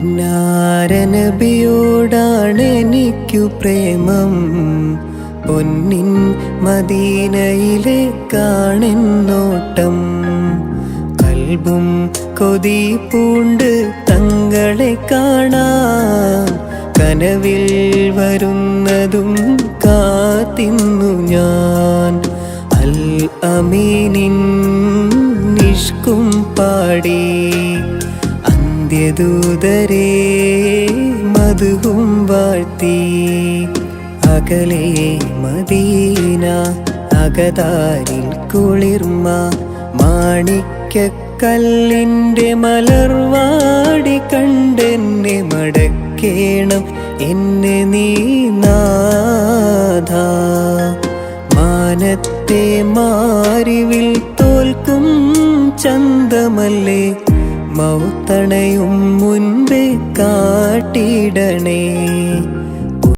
നാരനബിയോടാണെനിക്കു പ്രേമം, പൊന്നിൻ മദീനയിലേക്കാണെന്നോട്ടം. കൽബും കൊതി പൂണ്ട് തങ്ങളെ കാണാൻ, കനവിൽ വരുന്നതും കാത്തിന്നു ഞാൻ. അൽ അമീനിൻ നിഷ്കും പാടി അന്ത്യദൂതരെ മധുവും വാഴ്ത്തി. അകലെ മദീന അകതാരിൽ കുളിർമ, മാണിക്യക്കല്ലിൻ്റെ മലർവാടി കണ്ടെന്നെ മടക്കേണം എന്നെ നീ നാഥ. മാനത്തെ മാരിവിൽ തോൽക്കും ചന്തമല്ലേ, മൗത്തണയും മുൻപേ കാട്ടിടണേ.